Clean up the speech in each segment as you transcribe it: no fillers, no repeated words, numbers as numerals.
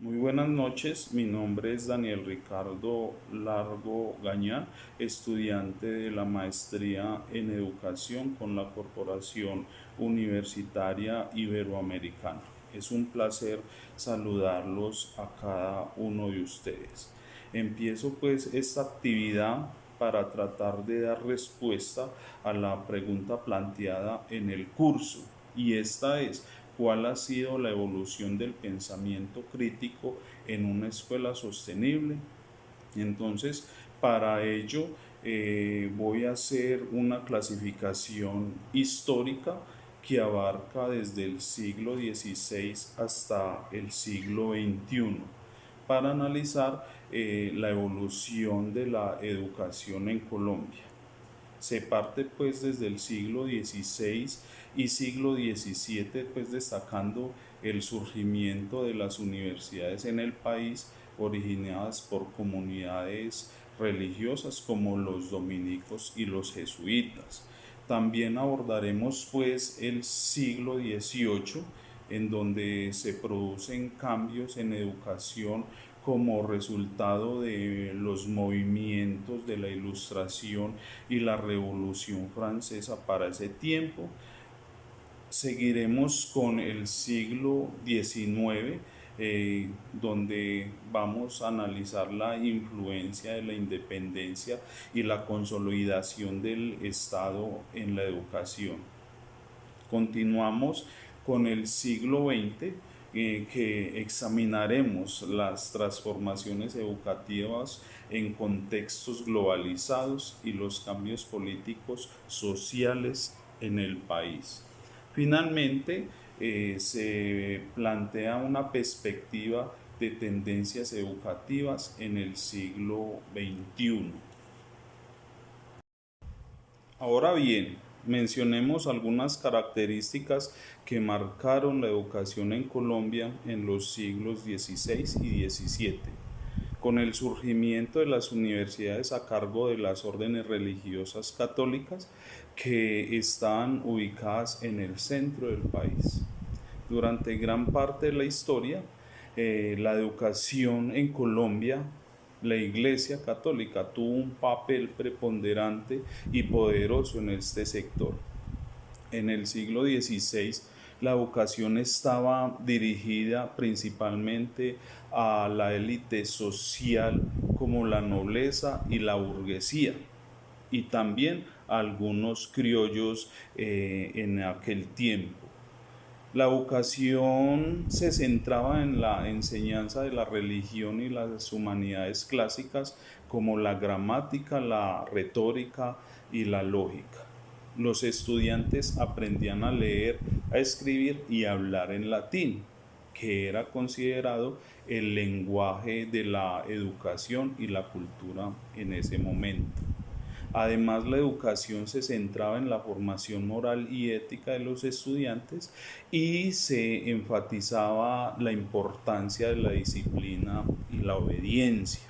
Muy buenas noches, mi nombre es Daniel Ricardo Largo Gañán, estudiante de la maestría en educación con la Corporación Universitaria Iberoamericana. Es un placer saludarlos a cada uno de ustedes. Empiezo pues esta actividad para tratar de dar respuesta a la pregunta planteada en el curso, y esta es: ¿cuál ha sido la evolución del pensamiento crítico en una escuela sostenible? Entonces, para ello voy a hacer una clasificación histórica que abarca desde el siglo XVI hasta el siglo XXI, para analizar la evolución de la educación en Colombia. Se parte pues desde el siglo XVI y siglo XVII, pues destacando el surgimiento de las universidades en el país, originadas por comunidades religiosas como los dominicos y los jesuitas. También abordaremos pues el siglo XVIII, en donde se producen cambios en educación como resultado de los movimientos de la Ilustración y la Revolución Francesa para ese tiempo. Seguiremos con el siglo XIX, donde vamos a analizar la influencia de la independencia y la consolidación del Estado en la educación. Continuamos con el siglo XX, que examinaremos las transformaciones educativas en contextos globalizados y los cambios políticos sociales en el país. Finalmente, se plantea una perspectiva de tendencias educativas en el siglo XXI. Ahora bien, mencionemos algunas características que marcaron la educación en Colombia en los siglos XVI y XVII. Con el surgimiento de las universidades a cargo de las órdenes religiosas católicas, que estaban ubicadas en el centro del país. Durante gran parte de la historia, la educación en Colombia, la Iglesia Católica tuvo un papel preponderante y poderoso en este sector. En el siglo XVI, la educación estaba dirigida principalmente a la élite social, como la nobleza y la burguesía, y también a algunos criollos en aquel tiempo. La educación se centraba en la enseñanza de la religión y las humanidades clásicas, como la gramática, la retórica y la lógica. Los estudiantes aprendían a leer, a escribir y a hablar en latín, que era considerado el lenguaje de la educación y la cultura en ese momento. Además, la educación se centraba en la formación moral y ética de los estudiantes, y se enfatizaba la importancia de la disciplina y la obediencia.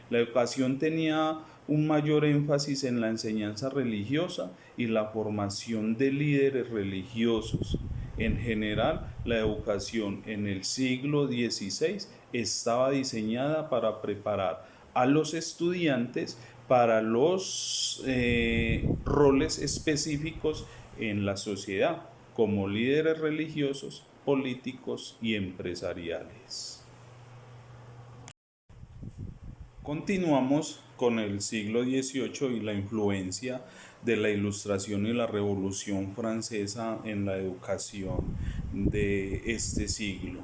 La educación tenía un mayor énfasis en la enseñanza religiosa y la formación de líderes religiosos. En general, la educación en el siglo XVI estaba diseñada para preparar a los estudiantes para los roles específicos en la sociedad, como líderes religiosos, políticos y empresariales. Continuamos con el siglo XVIII y la influencia de la Ilustración y la Revolución Francesa en la educación de este siglo.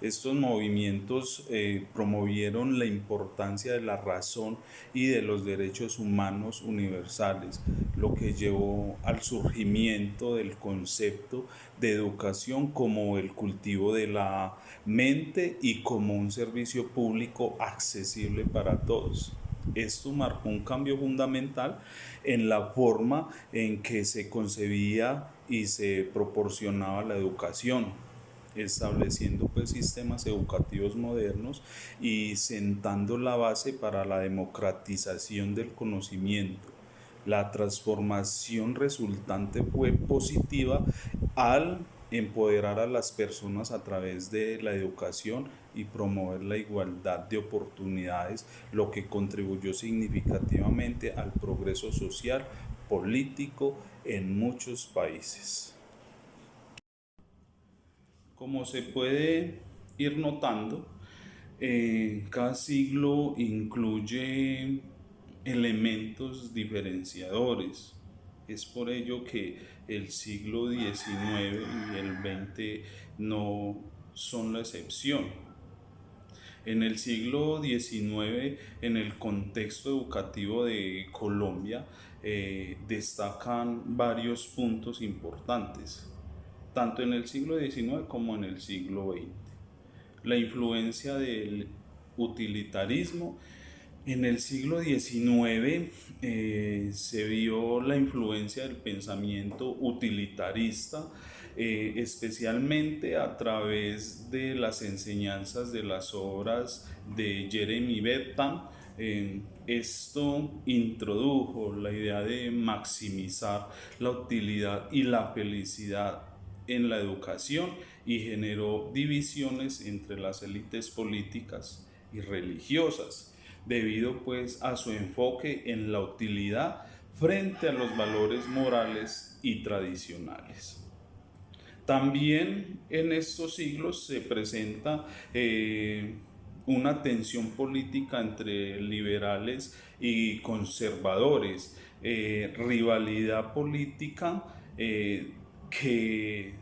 Estos movimientos promovieron la importancia de la razón y de los derechos humanos universales, lo que llevó al surgimiento del concepto de educación como el cultivo de la mente y como un servicio público accesible para todos. Esto marcó un cambio fundamental en la forma en que se concebía y se proporcionaba la educación, estableciendo pues sistemas educativos modernos y sentando la base para la democratización del conocimiento. La transformación resultante fue positiva al empoderar a las personas a través de la educación y promover la igualdad de oportunidades, lo que contribuyó significativamente al progreso social, político en muchos países. Como se puede ir notando, cada siglo incluye elementos diferenciadores. Es por ello que el siglo XIX y el XX no son la excepción. En el siglo XIX, en el contexto educativo de Colombia, destacan varios puntos importantes, tanto en el siglo XIX como en el siglo XX. La influencia del utilitarismo. En el siglo XIX se vio la influencia del pensamiento utilitarista, especialmente a través de las enseñanzas de las obras de Jeremy Bentham. Esto introdujo la idea de maximizar la utilidad y la felicidad en la educación y generó divisiones entre las élites políticas y religiosas, debido pues a su enfoque en la utilidad frente a los valores morales y tradicionales. También en estos siglos se presenta una tensión política entre liberales y conservadores, rivalidad política que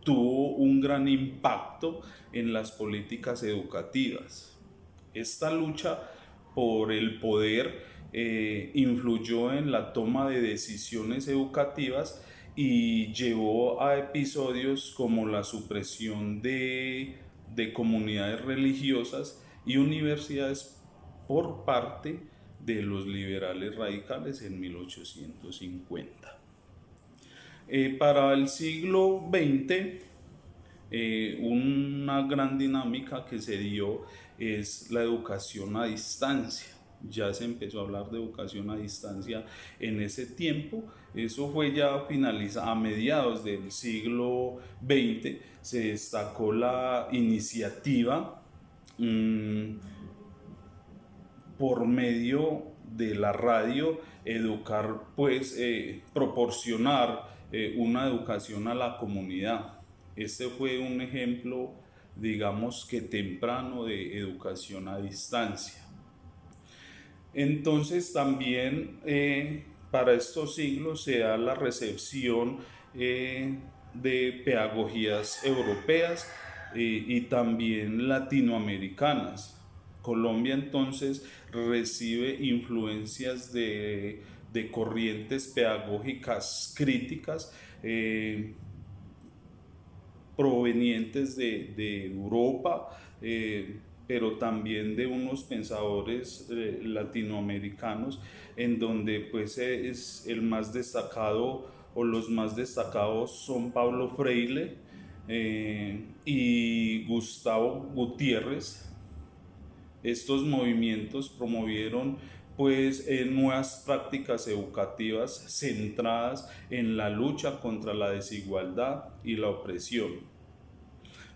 tuvo un gran impacto en las políticas educativas. Esta lucha por el poder influyó en la toma de decisiones educativas y llevó a episodios como la supresión de comunidades religiosas y universidades por parte de los liberales radicales en 1850. Para el siglo XX, una gran dinámica que se dio es la educación a distancia. Ya se empezó a hablar de educación a distancia en ese tiempo. Eso fue ya a mediados del siglo XX. Se destacó la iniciativa por medio de la radio, educar, pues proporcionar una educación a la comunidad. Este fue un ejemplo, digamos que temprano, de educación a distancia. Entonces también para estos siglos se da la recepción de pedagogías europeas y también latinoamericanas. Colombia entonces recibe influencias de corrientes pedagógicas críticas provenientes de Europa, pero también de unos pensadores latinoamericanos, en donde pues es el más destacado o los más destacados son Pablo Freire y Gustavo Gutiérrez. Estos movimientos promovieron pues nuevas prácticas educativas centradas en la lucha contra la desigualdad y la opresión.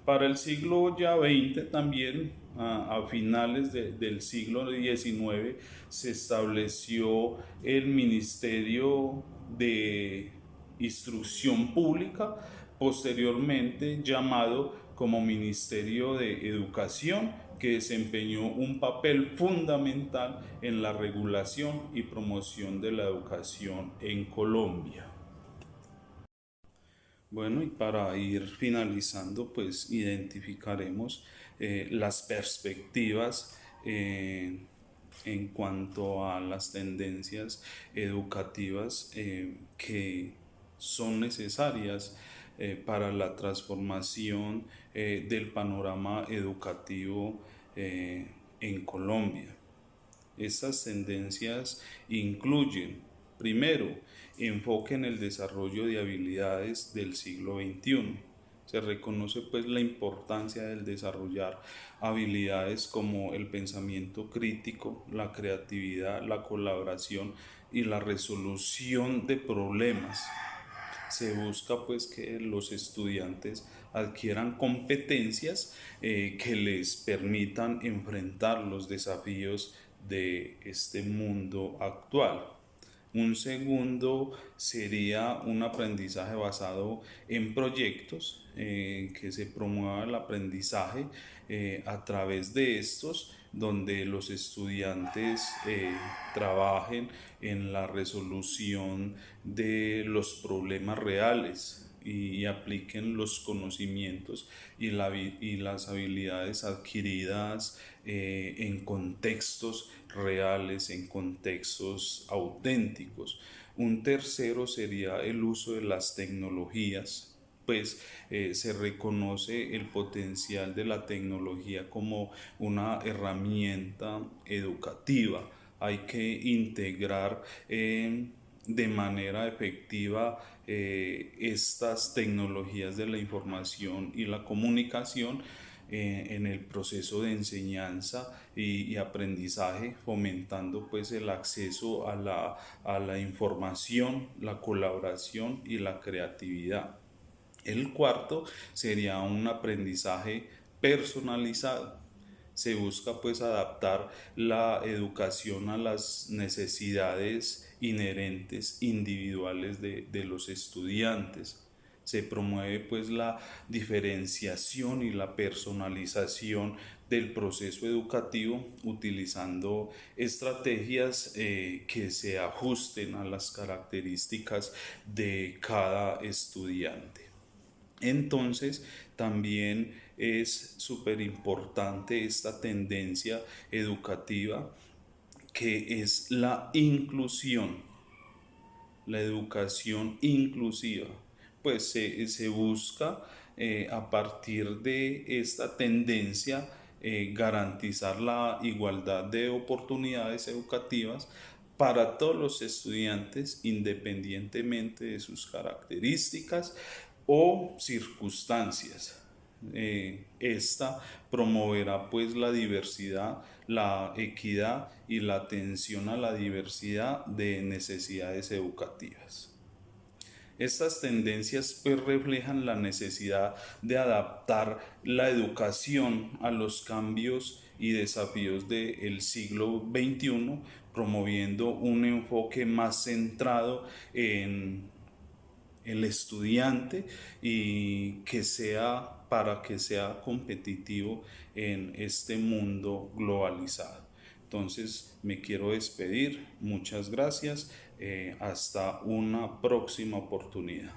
Para el siglo ya XX también, a finales del siglo XIX, se estableció el Ministerio de Instrucción Pública, posteriormente llamado como Ministerio de Educación, que desempeñó un papel fundamental en la regulación y promoción de la educación en Colombia. Bueno, y para ir finalizando, pues identificaremos las perspectivas en cuanto a las tendencias educativas que son necesarias para la transformación del panorama educativo en Colombia. Estas tendencias incluyen, primero, enfoque en el desarrollo de habilidades del siglo XXI. Se reconoce pues la importancia del desarrollar habilidades como el pensamiento crítico, la creatividad, la colaboración y la resolución de problemas. Se busca pues que los estudiantes adquieran competencias que les permitan enfrentar los desafíos de este mundo actual. Un segundo sería un aprendizaje basado en proyectos, que se promueva el aprendizaje a través de estos, donde los estudiantes trabajen en la resolución de los problemas reales y apliquen los conocimientos y las habilidades adquiridas en contextos reales, en contextos auténticos. Un tercero sería el uso de las tecnologías, pues se reconoce el potencial de la tecnología como una herramienta educativa. Hay que integrar de manera efectiva estas tecnologías de la información y la comunicación en el proceso de enseñanza y aprendizaje, fomentando pues el acceso a la información, la colaboración y la creatividad. El cuarto sería un aprendizaje personalizado. Se busca pues adaptar la educación a las necesidades inherentes individuales de los estudiantes. Se promueve pues la diferenciación y la personalización del proceso educativo utilizando estrategias que se ajusten a las características de cada estudiante. Entonces, también es súper importante esta tendencia educativa que es la inclusión, la educación inclusiva. Pues se busca a partir de esta tendencia garantizar la igualdad de oportunidades educativas para todos los estudiantes independientemente de sus características o circunstancias. Esta promoverá pues la diversidad, la equidad y la atención a la diversidad de necesidades educativas. Estas tendencias pues reflejan la necesidad de adaptar la educación a los cambios y desafíos del siglo XXI, promoviendo un enfoque más centrado en el estudiante y que sea para que sea competitivo en este mundo globalizado. Entonces me quiero despedir, muchas gracias, hasta una próxima oportunidad.